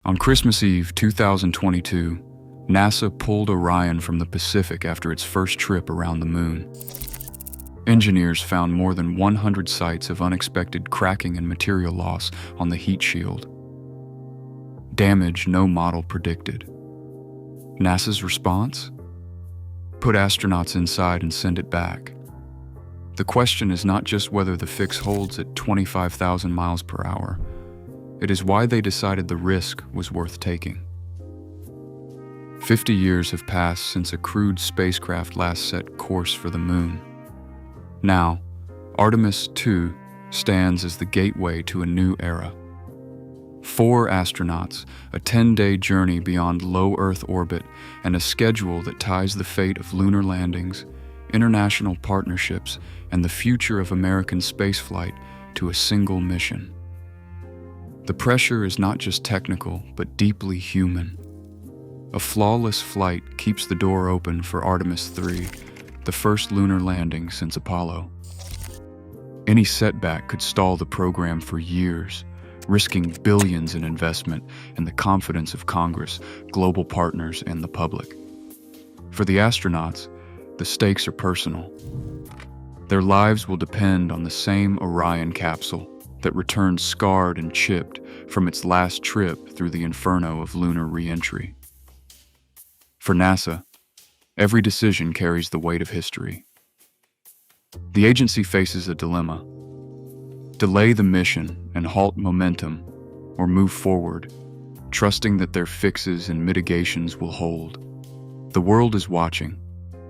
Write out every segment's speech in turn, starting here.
On Christmas Eve 2022, NASA pulled Orion from the Pacific after its first trip around the moon. Engineers found more than 100 sites of unexpected cracking and material loss on the heat shield. Damage no model predicted. NASA's response? Put astronauts inside and send it back. The question is not just whether the fix holds at 25,000 miles per hour. It is why they decided the risk was worth taking. 50 years have passed since a crewed spacecraft last set course for the moon. Now, Artemis II stands as the gateway to a new era. 4 astronauts, a 10-day journey beyond low Earth orbit, and a schedule that ties the fate of lunar landings, international partnerships, and the future of American spaceflight to a single mission. The pressure is not just technical, but deeply human. A flawless flight keeps the door open for Artemis III, the first lunar landing since Apollo. Any setback could stall the program for years, risking billions in investment and the confidence of Congress, global partners, and the public. For the astronauts, the stakes are personal. Their lives will depend on the same Orion capsule that returned scarred and chipped from its last trip through the inferno of lunar reentry. For NASA, every decision carries the weight of history. The agency faces a dilemma: delay the mission and halt momentum, or move forward, trusting that their fixes and mitigations will hold. The world is watching,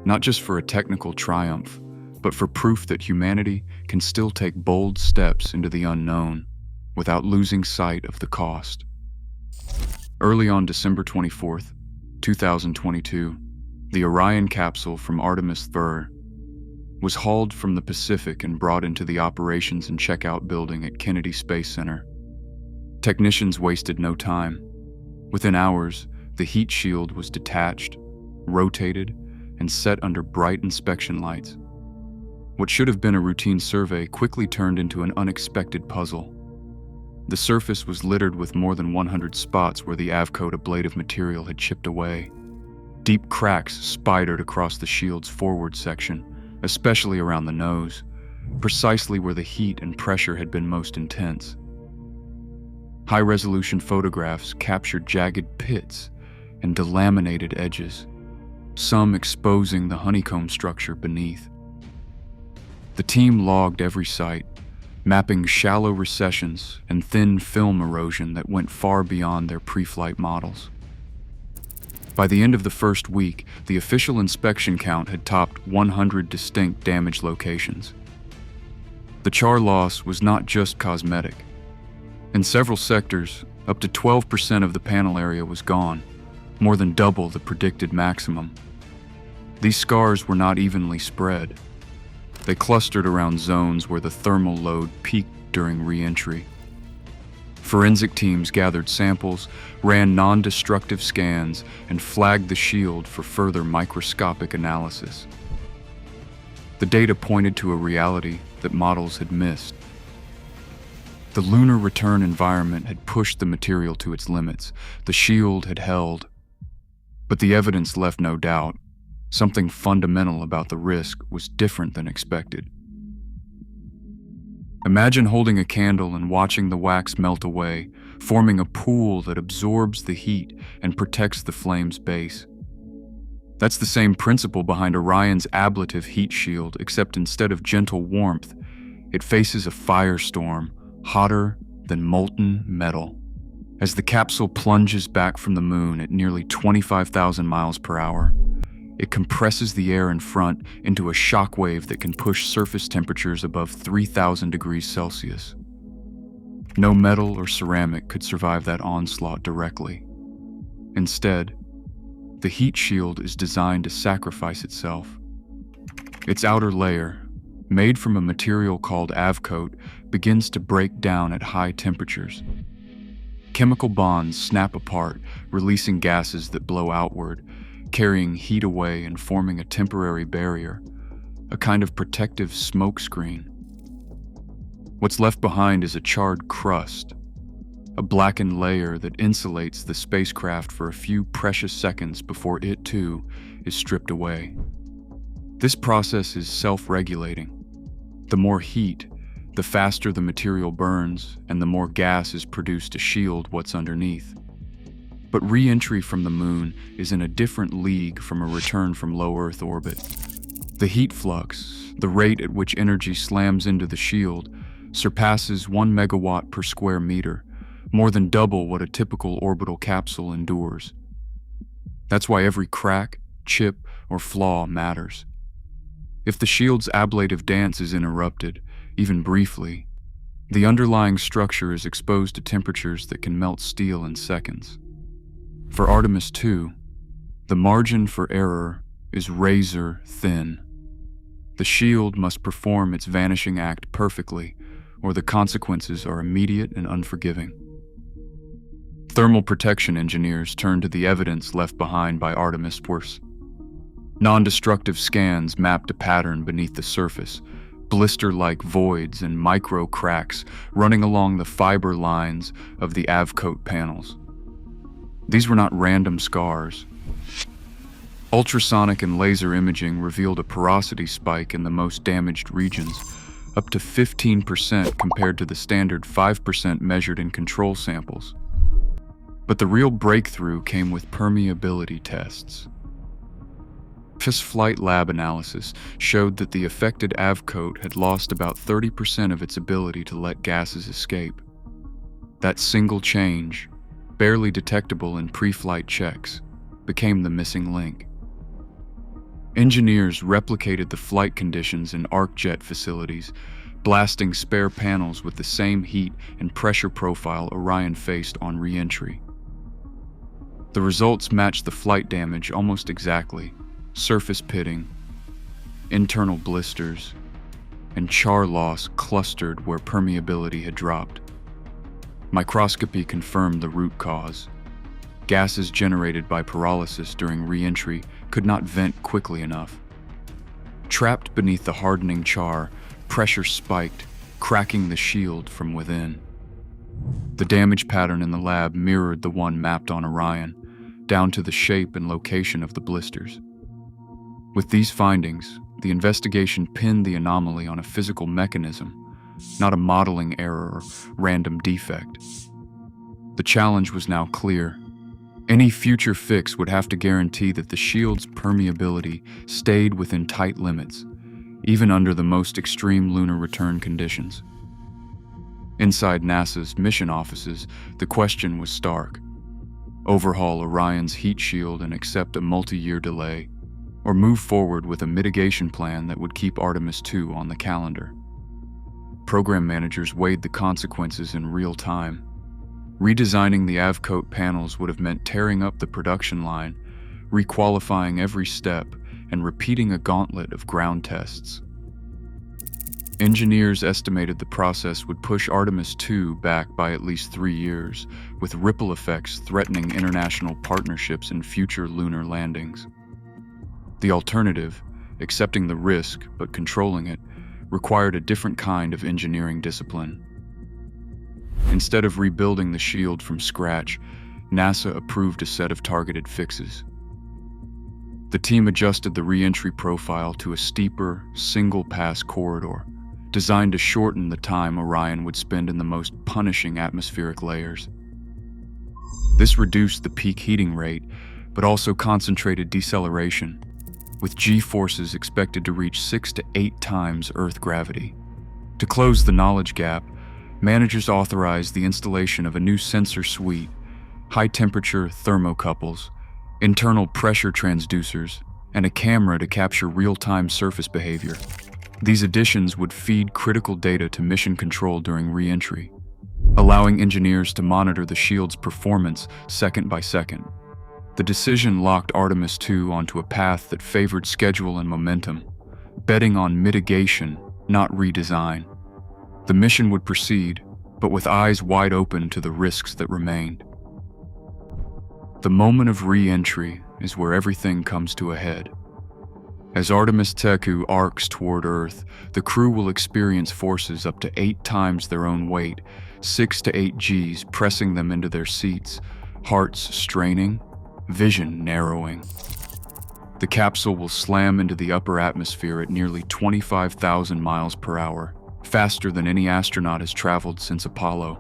not just for a technical triumph, but for proof that humanity can still take bold steps into the unknown without losing sight of the cost. Early on December 24th, 2022, the Orion capsule from Artemis II was hauled from the Pacific and brought into the Operations and Checkout building at Kennedy Space Center. Technicians wasted no time. Within hours, the heat shield was detached, rotated, and set under bright inspection lights. What should have been a routine survey quickly turned into an unexpected puzzle. The surface was littered with more than 100 spots where the avcoat ablative material had chipped away. Deep cracks spidered across the shield's forward section, especially around the nose, precisely where the heat and pressure had been most intense. High-resolution photographs captured jagged pits and delaminated edges, some exposing the honeycomb structure beneath. The team logged every site, mapping shallow recessions and thin film erosion that went far beyond their pre-flight models. By the end of the first week, the official inspection count had topped 100 distinct damage locations. The char loss was not just cosmetic. In several sectors, up to 12% of the panel area was gone, more than double the predicted maximum. These scars were not evenly spread. They clustered around zones where the thermal load peaked during re-entry. Forensic teams gathered samples, ran non-destructive scans, and flagged the shield for further microscopic analysis. The data pointed to a reality that models had missed. The lunar return environment had pushed the material to its limits. The shield had held. But the evidence left no doubt. Something fundamental about the risk was different than expected. Imagine holding a candle and watching the wax melt away, forming a pool that absorbs the heat and protects the flame's base. That's the same principle behind Orion's ablative heat shield, except instead of gentle warmth, it faces a firestorm, hotter than molten metal. As the capsule plunges back from the moon at nearly 25,000 miles per hour, it compresses the air in front into a shock wave that can push surface temperatures above 3,000 degrees Celsius. No metal or ceramic could survive that onslaught directly. Instead, the heat shield is designed to sacrifice itself. Its outer layer, made from a material called avcoat, begins to break down at high temperatures. Chemical bonds snap apart, releasing gases that blow outward, carrying heat away and forming a temporary barrier, a kind of protective smoke screen. What's left behind is a charred crust, a blackened layer that insulates the spacecraft for a few precious seconds before it, too, is stripped away. This process is self-regulating. The more heat, the faster the material burns, and the more gas is produced to shield what's underneath. But re-entry from the moon is in a different league from a return from low Earth orbit. The heat flux, the rate at which energy slams into the shield, surpasses 1 megawatt per square meter, more than double what a typical orbital capsule endures. That's why every crack, chip, or flaw matters. If the shield's ablative dance is interrupted, even briefly, the underlying structure is exposed to temperatures that can melt steel in seconds. For Artemis II, the margin for error is razor thin. The shield must perform its vanishing act perfectly, or the consequences are immediate and unforgiving. Thermal protection engineers turn to the evidence left behind by Artemis I. Non-destructive scans mapped a pattern beneath the surface, blister-like voids and micro cracks running along the fiber lines of the avcoat panels. These were not random scars. Ultrasonic and laser imaging revealed a porosity spike in the most damaged regions, up to 15% compared to the standard 5% measured in control samples. But the real breakthrough came with permeability tests. This flight lab analysis showed that the affected avcoat had lost about 30% of its ability to let gases escape. That single change, barely detectable in pre-flight checks, became the missing link. Engineers replicated the flight conditions in ArcJet facilities, blasting spare panels with the same heat and pressure profile Orion faced on re-entry. The results matched the flight damage almost exactly: surface pitting, internal blisters, and char loss clustered where permeability had dropped. Microscopy confirmed the root cause. Gases generated by pyrolysis during re-entry could not vent quickly enough. Trapped beneath the hardening char, pressure spiked, cracking the shield from within. The damage pattern in the lab mirrored the one mapped on Orion, down to the shape and location of the blisters. With these findings, the investigation pinned the anomaly on a physical mechanism, not a modeling error or random defect. The challenge was now clear. Any future fix would have to guarantee that the shield's permeability stayed within tight limits, even under the most extreme lunar return conditions. Inside NASA's mission offices, the question was stark: overhaul Orion's heat shield and accept a multi-year delay, or move forward with a mitigation plan that would keep Artemis II on the calendar. Program managers weighed the consequences in real time. Redesigning the avcoat panels would have meant tearing up the production line, requalifying every step, and repeating a gauntlet of ground tests. Engineers estimated the process would push Artemis II back by at least 3 years, with ripple effects threatening international partnerships in future lunar landings. The alternative, accepting the risk but controlling it, required a different kind of engineering discipline. Instead of rebuilding the shield from scratch, NASA approved a set of targeted fixes. The team adjusted the re-entry profile to a steeper, single-pass corridor, designed to shorten the time Orion would spend in the most punishing atmospheric layers. This reduced the peak heating rate, but also concentrated deceleration, with G-forces expected to reach 6 to 8 times Earth gravity. To close the knowledge gap, managers authorized the installation of a new sensor suite, high-temperature thermocouples, internal pressure transducers, and a camera to capture real-time surface behavior. These additions would feed critical data to mission control during re-entry, allowing engineers to monitor the shield's performance second by second. The decision locked Artemis II onto a path that favored schedule and momentum, betting on mitigation, not redesign. The mission would proceed, but with eyes wide open to the risks that remained. The moment of re-entry is where everything comes to a head. As Artemis II arcs toward Earth, the crew will experience forces up to 8 times their own weight, 6 to 8 Gs pressing them into their seats, hearts straining, vision narrowing. The capsule will slam into the upper atmosphere at nearly 25,000 miles per hour, faster than any astronaut has traveled since Apollo.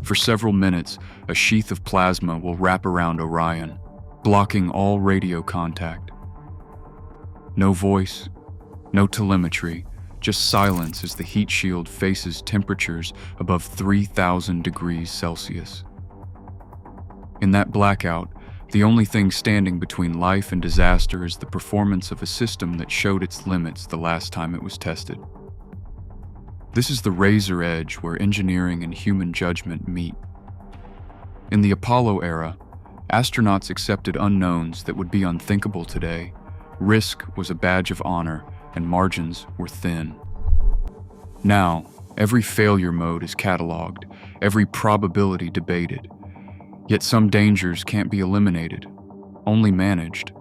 For several minutes, a sheath of plasma will wrap around Orion, blocking all radio contact. No voice, no telemetry, just silence as the heat shield faces temperatures above 3,000 degrees Celsius. In that blackout, the only thing standing between life and disaster is the performance of a system that showed its limits the last time it was tested. This is the razor edge where engineering and human judgment meet. In the Apollo era, astronauts accepted unknowns that would be unthinkable today. Risk was a badge of honor, and margins were thin. Now, every failure mode is cataloged, every probability debated. Yet some dangers can't be eliminated, only managed.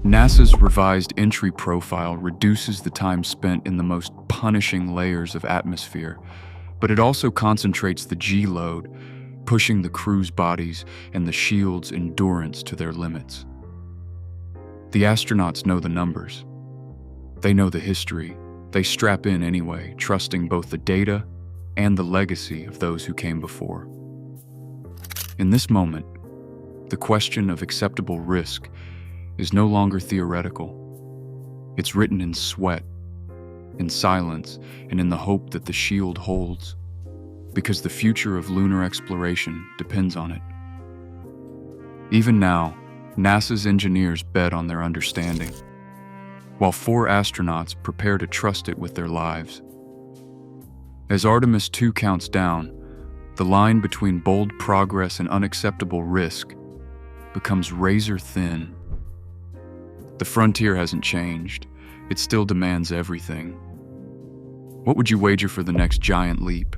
NASA's revised entry profile reduces the time spent in the most punishing layers of atmosphere, but it also concentrates the G-load, pushing the crew's bodies and the shield's endurance to their limits. The astronauts know the numbers. They know the history. They strap in anyway, trusting both the data and the legacy of those who came before. In this moment, the question of acceptable risk is no longer theoretical. It's written in sweat, in silence, and in the hope that the shield holds, because the future of lunar exploration depends on it. Even now, NASA's engineers bet on their understanding, while 4 astronauts prepare to trust it with their lives. As Artemis II counts down, the line between bold progress and unacceptable risk becomes razor thin. The frontier hasn't changed. It still demands everything. What would you wager for the next giant leap?